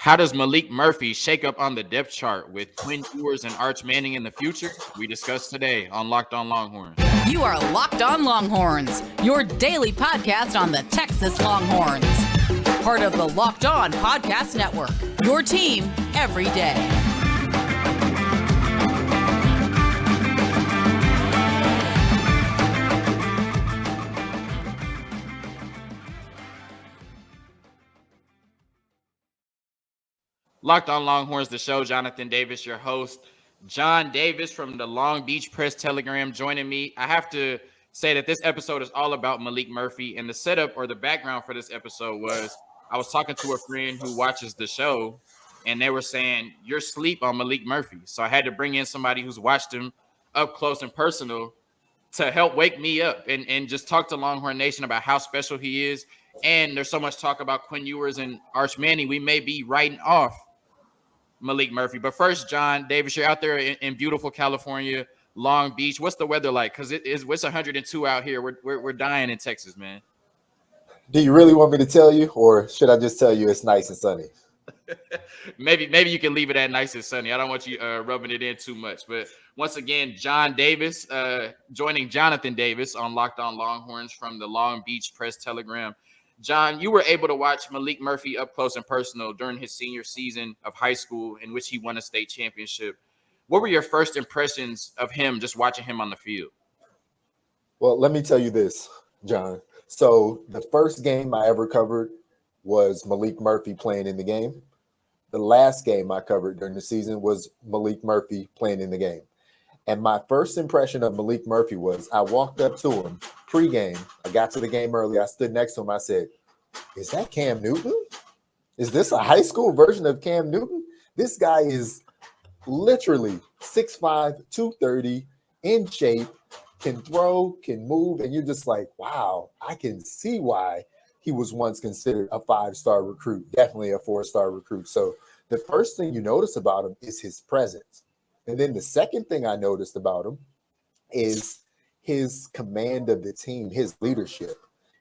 How does Maalik Murphy shake up on the depth chart with Quinn Ewers and Arch Manning in the future? We discuss today on Locked On Longhorns. You are Locked On Longhorns, your daily podcast on the Texas Longhorns. Part of the Locked On Podcast Network, your team every day. Locked On Longhorns, the show. Jonathan Davis, your host. John Davis from the Long Beach Press Telegram joining me. I have to say that this episode is all about Maalik Murphy, and the setup or the background for this episode was I was talking to a friend who watches the show, and they were saying, you're asleep on Maalik Murphy. So I had to bring in somebody who's watched him up close and personal to help wake me up and just talk to Longhorn Nation about how special he is. And there's so much talk about Quinn Ewers and Arch Manning. We may be writing off Maalik Murphy. But first, John Davis, you're out there in beautiful California, Long Beach. What's the weather like? Because it's 102 out here. We're dying in Texas, man. Do you really want me to tell you, or should I just tell you it's nice and sunny? maybe you can leave it at nice and sunny. I don't want you rubbing it in too much. But once again, John Davis joining Jonathan Davis on Locked On Longhorns from the Long Beach Press Telegram. John, you were able to watch Maalik Murphy up close and personal during his senior season of high school in which he won a state championship. What were your first impressions of him just watching him on the field? Well, let me tell you this, John. So the first game I ever covered was Maalik Murphy playing in the game. The last game I covered during the season was Maalik Murphy playing in the game. And my first impression of Maalik Murphy was I walked up to him pregame. I got to the game early. I stood next to him. I said, is that Cam Newton? Is this a high school version of Cam Newton? This guy is literally 6'5", 230, in shape, can throw, can move. And you're just like, wow, I can see why he was once considered a 5-star recruit, definitely a 4-star recruit. So the first thing you notice about him is his presence. And then the second thing I noticed about him is his command of the team, his leadership.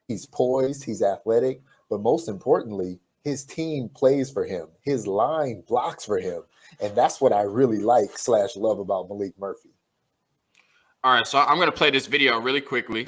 He's poised, he's athletic, but most importantly, his team plays for him. His line blocks for him. And that's what I really like/love about Maalik Murphy. All right, so I'm going to play this video really quickly.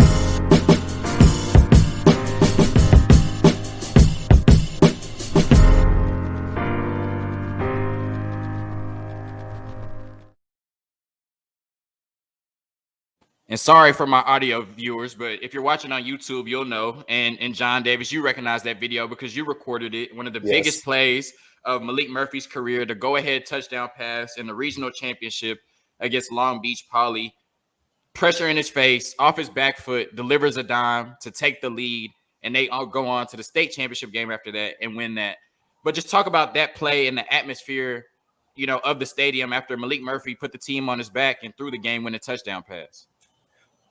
And sorry for my audio viewers, but if you're watching on YouTube, you'll know. And John Davis, you recognize that video because you recorded it. One of the biggest plays of Maalik Murphy's career, the go-ahead touchdown pass in the regional championship against Long Beach Poly. Pressure in his face, off his back foot, delivers a dime to take the lead, and they all go on to the state championship game after that and win that. But just talk about that play and the atmosphere, of the stadium after Maalik Murphy put the team on his back and threw the game-winning touchdown pass.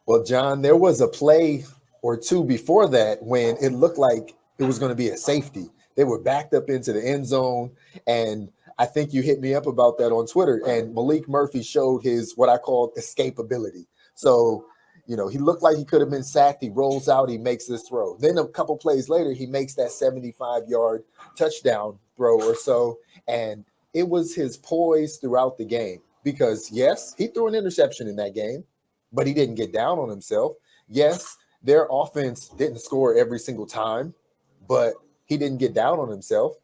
Well, John, there was a play or two before that when it looked like it was going to be a safety. They were backed up into the end zone, and I think you hit me up about that on Twitter. And Maalik Murphy showed his what I call escapability. So, he looked like he could have been sacked. He rolls out, he makes this throw. Then a couple plays later, he makes that 75-yard touchdown throw or so, and it was his poise throughout the game because, yes, he threw an interception in that game, but he didn't get down on himself. Yes, their offense didn't score every single time, but he didn't get down on himself.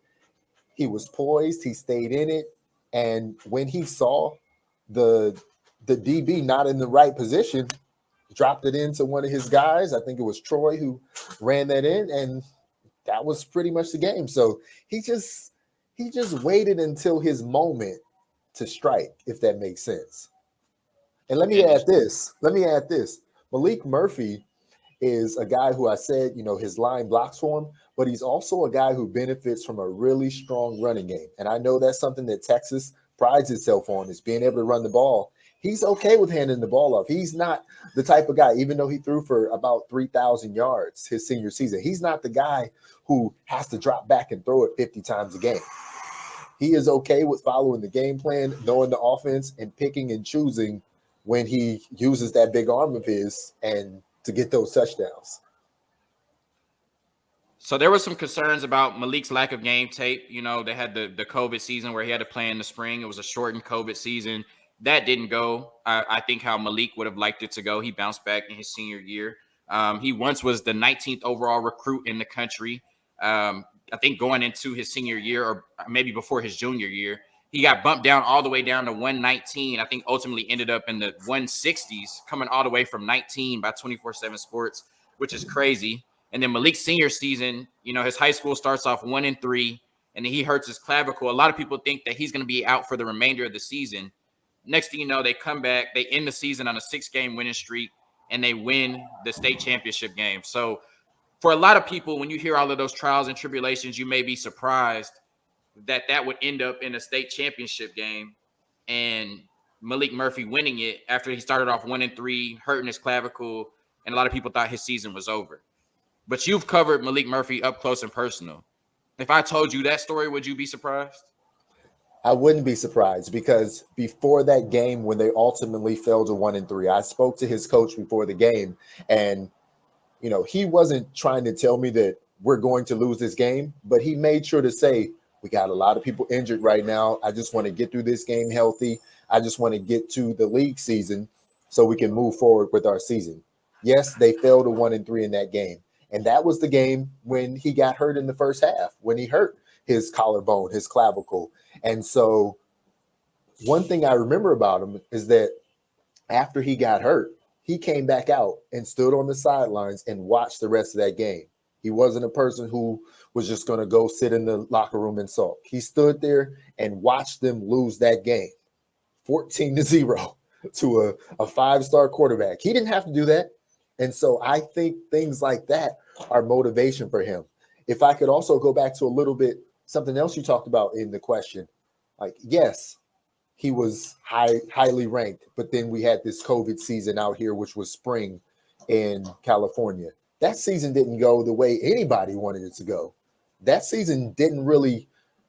He was poised. He stayed in it. And when he saw the DB not in the right position, dropped it into one of his guys. I think it was Troy who ran that in, and that was pretty much the game. So he just waited until his moment to strike, if that makes sense. And let me add this. Maalik Murphy is a guy who I said, his line blocks for him, but he's also a guy who benefits from a really strong running game. And I know that's something that Texas prides itself on, is being able to run the ball. He's okay with handing the ball off. He's not the type of guy, even though he threw for about 3,000 yards his senior season, he's not the guy who has to drop back and throw it 50 times a game. He is okay with following the game plan, knowing the offense, and picking and choosing when he uses that big arm of his and to get those touchdowns. So there was some concerns about Malik's lack of game tape. They had the COVID season where he had to play in the spring. It was a shortened COVID season. That didn't go. I think how Maalik would have liked it to go. He bounced back in his senior year. He once was the 19th overall recruit in the country. I think going into his senior year or maybe before his junior year, he got bumped down all the way down to 119. I think ultimately ended up in the 160s, coming all the way from 19 by 24/7 Sports, which is crazy. And then Malik's senior season, his high school starts off 1-3, and then he hurts his clavicle. A lot of people think that he's going to be out for the remainder of the season. Next thing you know, they come back, they end the season on a 6-game winning streak, and they win the state championship game. So for a lot of people, when you hear all of those trials and tribulations, you may be surprised that would end up in a state championship game and Maalik Murphy winning it after he started off 1-3, hurting his clavicle, and a lot of people thought his season was over. But you've covered Maalik Murphy up close and personal. If I told you that story, would you be surprised? I wouldn't be surprised because before that game, when they ultimately fell to 1-3, I spoke to his coach before the game, and he wasn't trying to tell me that we're going to lose this game, but he made sure to say, we got a lot of people injured right now. I just want to get through this game healthy. I just want to get to the league season so we can move forward with our season. Yes, they fell to 1-3 in that game. And that was the game when he got hurt in the first half, when he hurt his collarbone, his clavicle. And so one thing I remember about him is that after he got hurt, he came back out and stood on the sidelines and watched the rest of that game. He wasn't a person who was just going to go sit in the locker room and sulk. He stood there and watched them lose that game, 14-0 to a 5-star quarterback. He didn't have to do that. And so I think things like that are motivation for him. If I could also go back to a little bit, something else you talked about in the question, like, yes, he was highly ranked, but then we had this COVID season out here, which was spring in California. That season didn't go the way anybody wanted it to go. That season didn't really,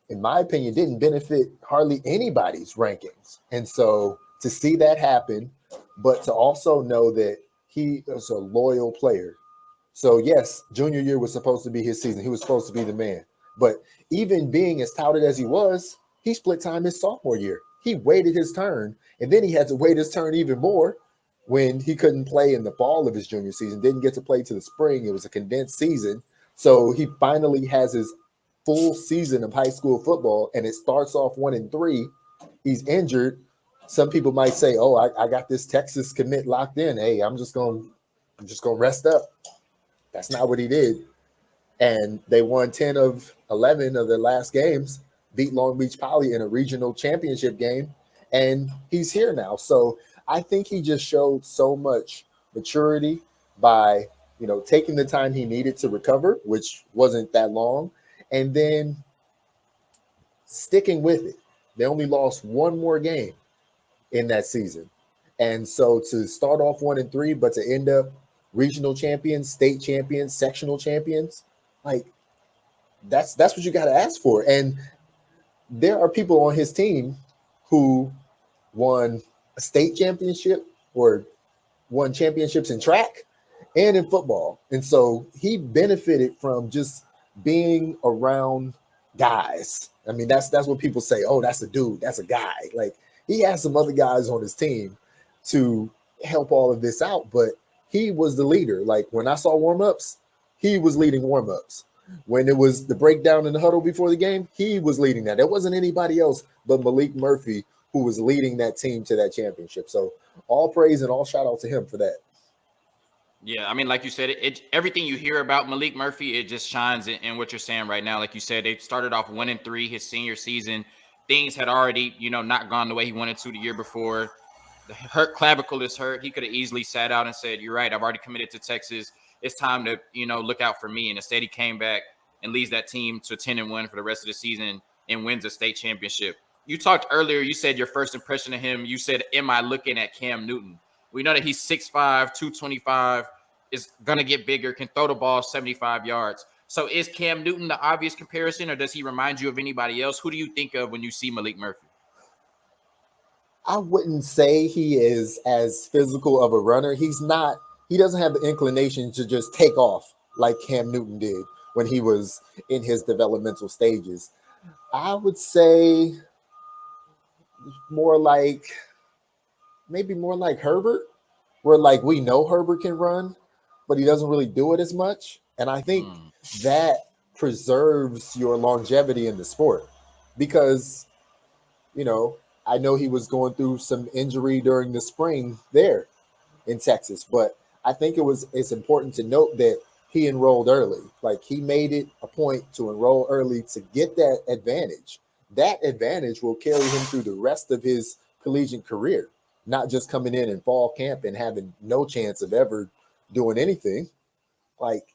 in my opinion, didn't benefit hardly anybody's rankings. And so to see that happen, but to also know that he is a loyal player. So yes, junior year was supposed to be his season. He was supposed to be the man. But even being as touted as he was, he split time his sophomore year. He waited his turn, and then he had to wait his turn even more when he couldn't play in the fall of his junior season, didn't get to play to the spring. It was a condensed season. So he finally has his full season of high school football, and it starts off 1-3. He's injured. Some people might say, oh, I got this Texas commit locked in. Hey, I'm just gonna rest up. That's not what he did. And they won 10 of 11 of their last games, beat Long Beach Poly in a regional championship game, and he's here now. So I think he just showed so much maturity by, taking the time he needed to recover, which wasn't that long, and then sticking with it. They only lost one more game in that season. And so to start off 1-3, but to end up regional champions, state champions, sectional champions, like that's what you got to ask for. And there are people on his team who won a state championship or won championships in track and in football. And so he benefited from just being around guys. I mean, that's what people say. Oh, that's a dude. That's a guy. Like, he has some other guys on his team to help all of this out, but he was the leader. Like, when I saw warm-ups, he was leading warm-ups. When it was the breakdown in the huddle before the game, he was leading that. There wasn't anybody else but Maalik Murphy who was leading that team to that championship. So all praise and all shout out to him for that. Yeah, I mean, like you said, everything you hear about Maalik Murphy, it just shines in what you're saying right now. Like you said, they started off 1-3 his senior season. Things had already, not gone the way he wanted to the year before. The clavicle is hurt. He could have easily sat out and said, you're right, I've already committed to Texas. It's time to, look out for me. And instead he came back and leads that team to 10-1 for the rest of the season and wins a state championship. You talked earlier, you said your first impression of him, you said, am I looking at Cam Newton? We know that he's 6'5", 225, is going to get bigger, can throw the ball 75 yards. So is Cam Newton the obvious comparison, or does he remind you of anybody else? Who do you think of when you see Maalik Murphy? I wouldn't say he is as physical of a runner. He doesn't have the inclination to just take off like Cam Newton did, when he was in his developmental stages. I would say more like maybe more like Herbert, where like we know Herbert can run, but he doesn't really do it as much. And I think that preserves your longevity in the sport because, you know, I know he was going through some injury during the spring there in Texas, but I think it's important to note that he enrolled early. Like he made it a point to enroll early to get that advantage. That advantage will carry him through the rest of his collegiate career, not just coming in fall camp and having no chance of ever doing anything. Like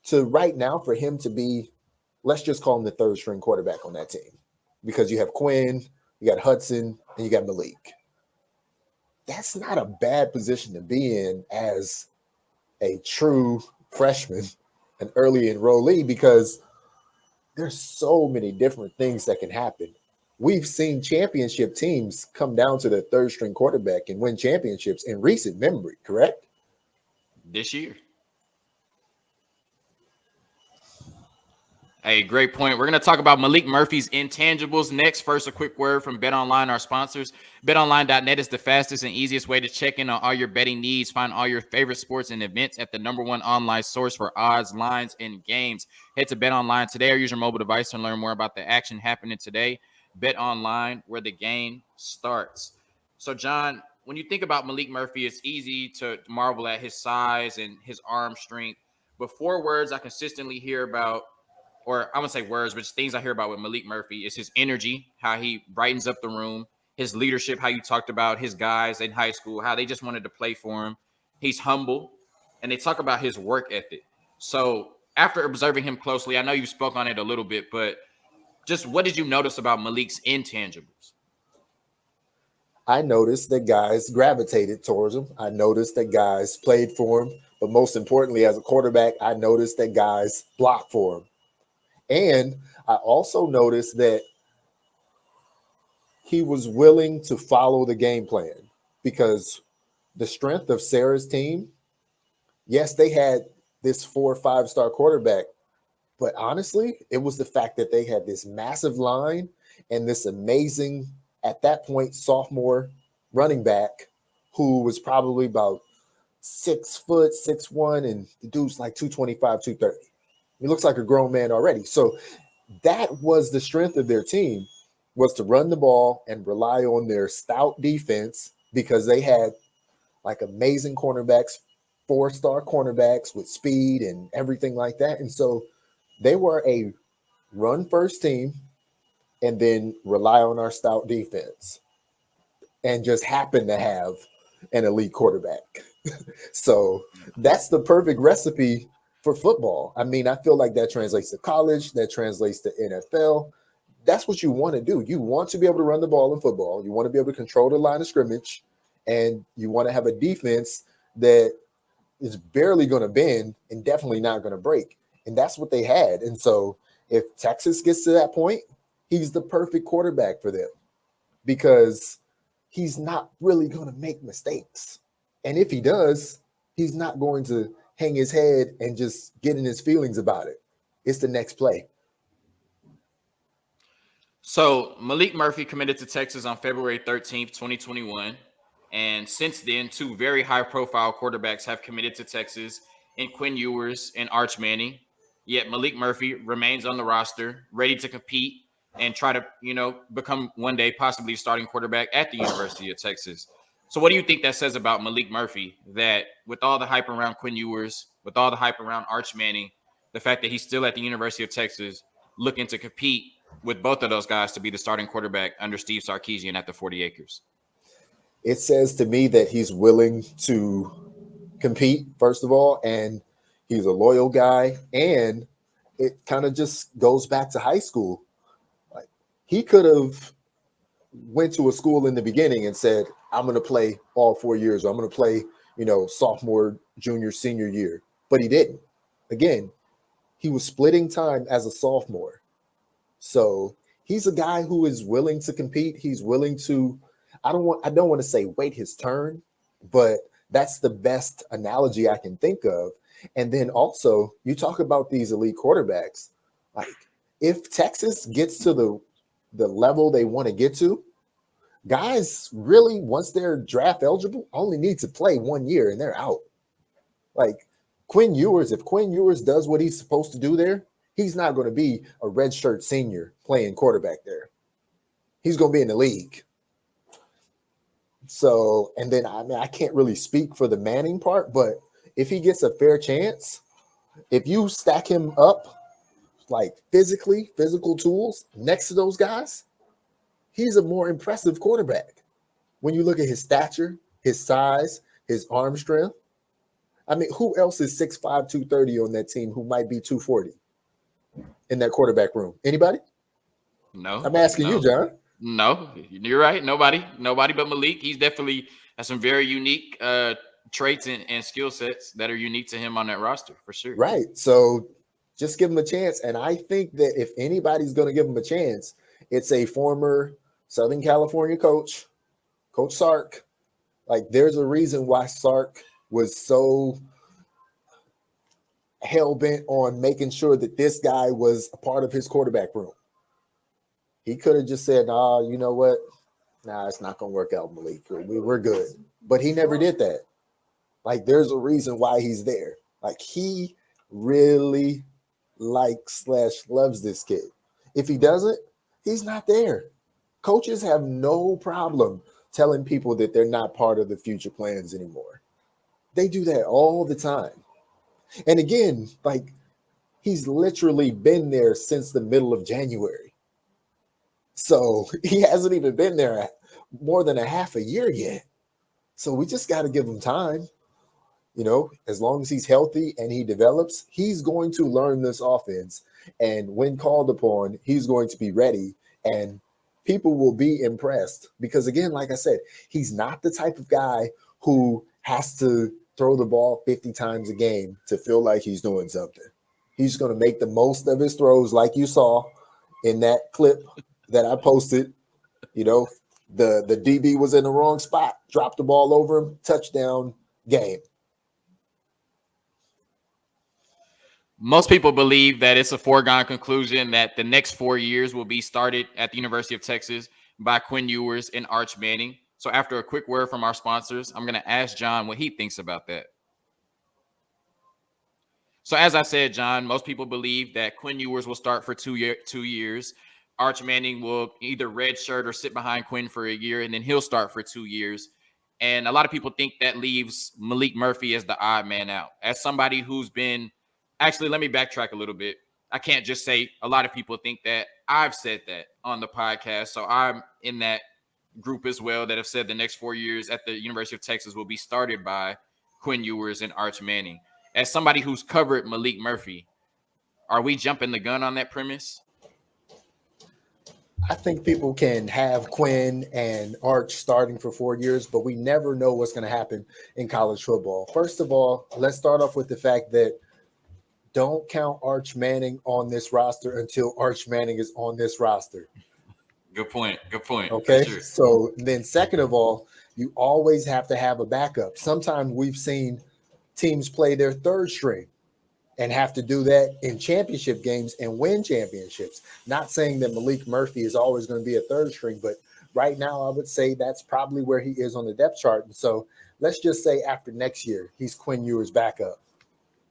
to right now for him to be, let's just call him the third string quarterback on that team because you have Quinn, you got Hudson, and you got Maalik. That's not a bad position to be in as a true freshman, an early enrollee, because there's so many different things that can happen. We've seen championship teams come down to the third string quarterback and win championships in recent memory, correct? This year. Hey, great point. We're going to talk about Maalik Murphy's intangibles next. First, a quick word from BetOnline, our sponsors. BetOnline.net is the fastest and easiest way to check in on all your betting needs. Find all your favorite sports and events at the #1 online source for odds, lines, and games. Head to BetOnline today or use your mobile device to learn more about the action happening today. BetOnline, where the game starts. So, John, when you think about Maalik Murphy, it's easy to marvel at his size and his arm strength. But four words I consistently hear about, or I'm gonna say words, but just things I hear about with Maalik Murphy is his energy, how he brightens up the room, his leadership, how you talked about his guys in high school, how they just wanted to play for him. He's humble, and they talk about his work ethic. So after observing him closely, I know you spoke on it a little bit, but just what did you notice about Maalik's intangibles? I noticed that guys gravitated towards him. I noticed that guys played for him. But most importantly, as a quarterback, I noticed that guys blocked for him. And I also noticed that he was willing to follow the game plan because the strength of Sarah's team, yes, they had this 4 or 5-star quarterback, but honestly, it was the fact that they had this massive line and this amazing, at that point, sophomore running back who was probably about 6 foot, 6'1", and the dude's like 225, 230. He looks like a grown man already. So that was the strength of their team, was to run the ball and rely on their stout defense because they had like amazing cornerbacks, 4-star cornerbacks with speed and everything like that. And so they were a run-first team and then rely on our stout defense and just happen to have an elite quarterback. So that's the perfect recipe for football. I mean, I feel like that translates to college, that translates to NFL. That's what you want to do. You want to be able to run the ball in football. You want to be able to control the line of scrimmage, and you want to have a defense that is barely going to bend and definitely not going to break. And that's what they had. And so if Texas gets to that point, he's the perfect quarterback for them because he's not really going to make mistakes. And if he does, he's not going to hang his head and just get in his feelings about it. It's the next play. So Maalik Murphy committed to Texas on February 13th, 2021. And since then, two very high-profile quarterbacks have committed to Texas in Quinn Ewers and Arch Manning. Yet Maalik Murphy remains on the roster, ready to compete and try to, become one day possibly a starting quarterback at the University of Texas. So what do you think that says about Maalik Murphy, that with all the hype around Quinn Ewers, with all the hype around Arch Manning, the fact that he's still at the University of Texas looking to compete with both of those guys to be the starting quarterback under Steve Sarkisian at the 40 acres? It says to me that he's willing to compete, first of all, and he's a loyal guy. And it kind of just goes back to high school. Like he could have went to a school in the beginning and said, I'm going to play all 4 years, or I'm going to play, sophomore, junior, senior year. But he didn't. Again, he was splitting time as a sophomore. So he's a guy who is willing to compete. He's willing to, I don't want to say wait his turn, but that's the best analogy I can think of. And then also, you talk about these elite quarterbacks. Like, if Texas gets to the level they want to get to, guys really, once they're draft eligible, only need to play 1 year and they're out. Like Quinn Ewers, if Quinn Ewers does what he's supposed to do there, he's not going to be a redshirt senior playing quarterback there. He's going to be in the league. So, and then, I mean, I can't really speak for the Manning part, but if he gets a fair chance, if you stack him up like physical tools next to those guys, he's a more impressive quarterback. When you look at his stature, his size, his arm strength. I mean, who else is 6'5", 230 on that team who might be 240 in that quarterback room? Anybody? No. I'm asking you, John. No, you're right. Nobody but Maalik. He's definitely has some very unique traits and skill sets that are unique to him on that roster, for sure. Right. So just give him a chance. And I think that if anybody's going to give him a chance, it's a former Southern California coach, Coach Sark. Like, there's a reason why Sark was so hell-bent on making sure that this guy was a part of his quarterback room. He could have just said, "Nah, you know what? Nah, it's not going to work out, Maalik. We're good." But he never did that. Like, there's a reason why he's there. Like, he really likes/loves this kid. If he doesn't, he's not there. Coaches have no problem telling people that they're not part of the future plans anymore. They do that all the time. And again, like, he's literally been there since the middle of January. So he hasn't even been there more than a half a year yet. So we just got to give him time. You know, as long as he's healthy and he develops, he's going to learn this offense. And when called upon, he's going to be ready. And people will be impressed. Because again, like I said, he's not the type of guy who has to throw the ball 50 times a game to feel like he's doing something. He's going to make the most of his throws, like you saw in that clip that I posted. You know, the DB was in the wrong spot, dropped the ball over him, touchdown, game. Most people believe that it's a foregone conclusion that the next 4 years will be started at the University of Texas by Quinn Ewers and Arch Manning. So after a quick word from our sponsors, I'm going to ask John what he thinks about that. So as I said, John, most people believe that Quinn Ewers will start for 2 years. Arch Manning will either redshirt or sit behind Quinn for a year, and then he'll start for 2 years. And a lot of people think that leaves Maalik Murphy as the odd man out. As somebody who's been – actually, let me backtrack a little bit. I can't just say a lot of people think that. I've said that on the podcast, so I'm in that group as well that have said the next 4 years at the University of Texas will be started by Quinn Ewers and Arch Manning. As somebody who's covered Maalik Murphy, are we jumping the gun on that premise? I think people can have Quinn and Arch starting for 4 years, but we never know what's going to happen in college football. First of all, let's start off with the fact that don't count Arch Manning on this roster until Arch Manning is on this roster. Good point. Okay. Sure. So then second of all, you always have to have a backup. Sometimes we've seen teams play their third string and have to do that in championship games and win championships. Not saying that Maalik Murphy is always going to be a third string, but right now I would say that's probably where he is on the depth chart. And so let's just say after next year, he's Quinn Ewers' backup.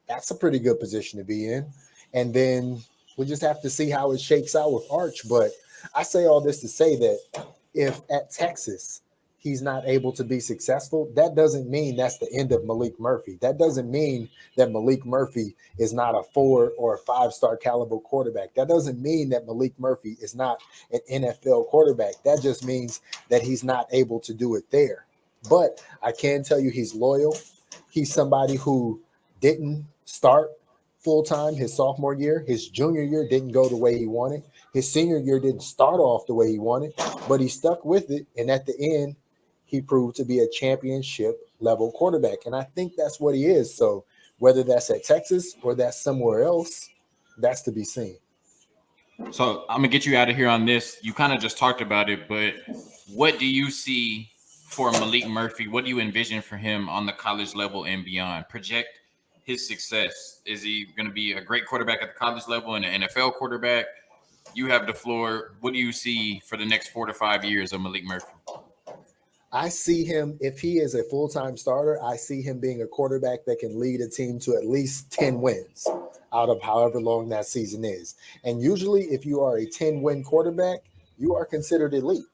That's a pretty good position to be in. And then we'll just have to see how it shakes out with Arch. But I say all this to say that if at Texas he's not able to be successful, that doesn't mean that's the end of Maalik Murphy. That doesn't mean that Maalik Murphy is not a 4 or a 5-star caliber quarterback. That doesn't mean that Maalik Murphy is not an NFL quarterback. That just means that he's not able to do it there. But I can tell you he's loyal. He's somebody who didn't start full-time his sophomore year. His junior year didn't go the way he wanted. His senior year didn't start off the way he wanted, but he stuck with it. And at the end, he proved to be a championship level quarterback. And I think that's what he is. So whether that's at Texas or that's somewhere else, that's to be seen. So I'm going to get you out of here on this. You kind of just talked about it, but what do you see for Maalik Murphy? What do you envision for him on the college level and beyond? Project his success? Is he going to be a great quarterback at the college level and an NFL quarterback? You have the floor. What do you see for the next 4 to 5 years of Maalik Murphy? I see him, if he is a full-time starter, I see him being a quarterback that can lead a team to at least 10 wins out of however long that season is. And usually if you are a 10-win quarterback, you are considered elite,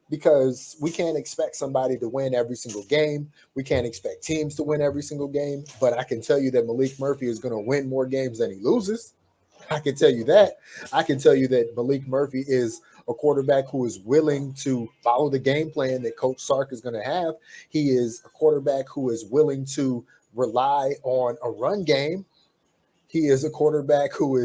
because we can't expect somebody to win every single game. We can't expect teams to win every single game. But I can tell you that Maalik Murphy is going to win more games than he loses. I can tell you that. I can tell you that Maalik Murphy is a quarterback who is willing to follow the game plan that Coach Sark is going to have. He is a quarterback who is willing to rely on a run game. He is a quarterback who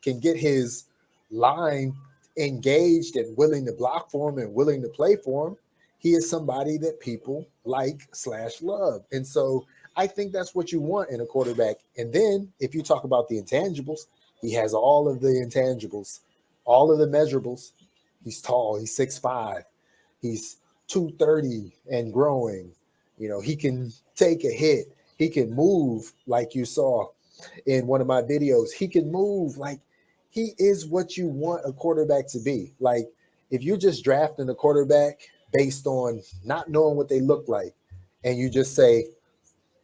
can get his line engaged and willing to block for him and willing to play for him. He is somebody that people like/love. And so I think that's what you want in a quarterback. And then if you talk about the intangibles, he has all of the intangibles, all of the measurables. He's tall. He's 6'5". He's 230 and growing. You know, he can take a hit. He can move like you saw in one of my videos. He can move like he is what you want a quarterback to be. Like, if you're just drafting a quarterback based on not knowing what they look like, and you just say,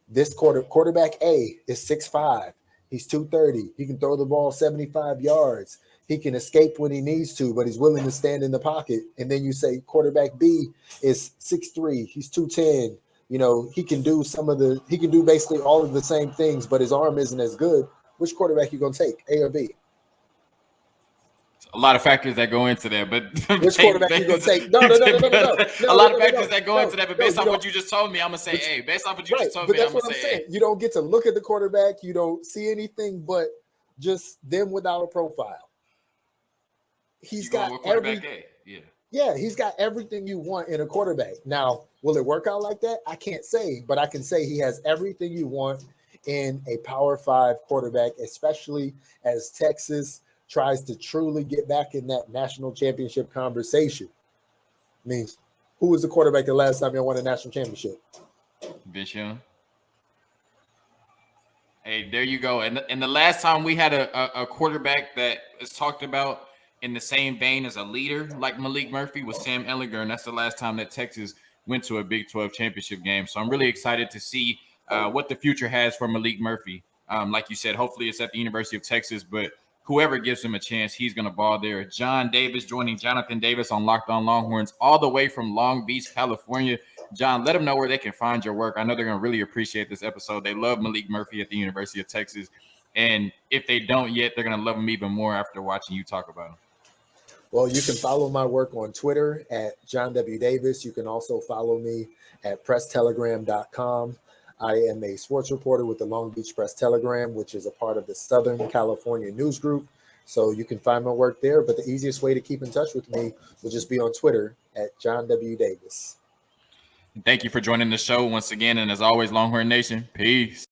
this quarterback A is 6'5". He's 230. He can throw the ball 75 yards. He can escape when he needs to, but he's willing to stand in the pocket. And then you say quarterback B is 6'3". He's 210. You know, he can do basically all of the same things, but his arm isn't as good. Which quarterback you going to take, A or B? A lot of factors that go into that, but which quarterback you going to take? No. A lot of factors that go into that, but based on what you just told me, I'm going to say A. Based on what you just told me, I'm going to say A. You don't get to look at the quarterback. You don't see anything but just them without a profile. He's got everything. Yeah, he's got everything you want in a quarterback. Now, will it work out like that? I can't say, but I can say he has everything you want in a Power 5 quarterback, especially as Texas tries to truly get back in that national championship conversation. I mean, who was the quarterback the last time they won a national championship? Vince Young. Hey, there you go. And the last time we had a quarterback that is talked about in the same vein as a leader like Maalik Murphy was Sam Ehlinger, and that's the last time that Texas went to a Big 12 championship game. So I'm really excited to see what the future has for Maalik Murphy. Like you said, hopefully it's at the University of Texas, but whoever gives him a chance, he's going to ball there. John Davis joining Jonathan Davis on Locked On Longhorns all the way from Long Beach, California. John, let them know where they can find your work. I know they're going to really appreciate this episode. They love Maalik Murphy at the University of Texas. And if they don't yet, they're going to love him even more after watching you talk about him. Well, you can follow my work on Twitter at John W. Davis. You can also follow me at presstelegram.com. I am a sports reporter with the Long Beach Press Telegram, which is a part of the Southern California News Group. So you can find my work there. But the easiest way to keep in touch with me will just be on Twitter at John W. Davis. Thank you for joining the show once again. And as always, Longhorn Nation, peace.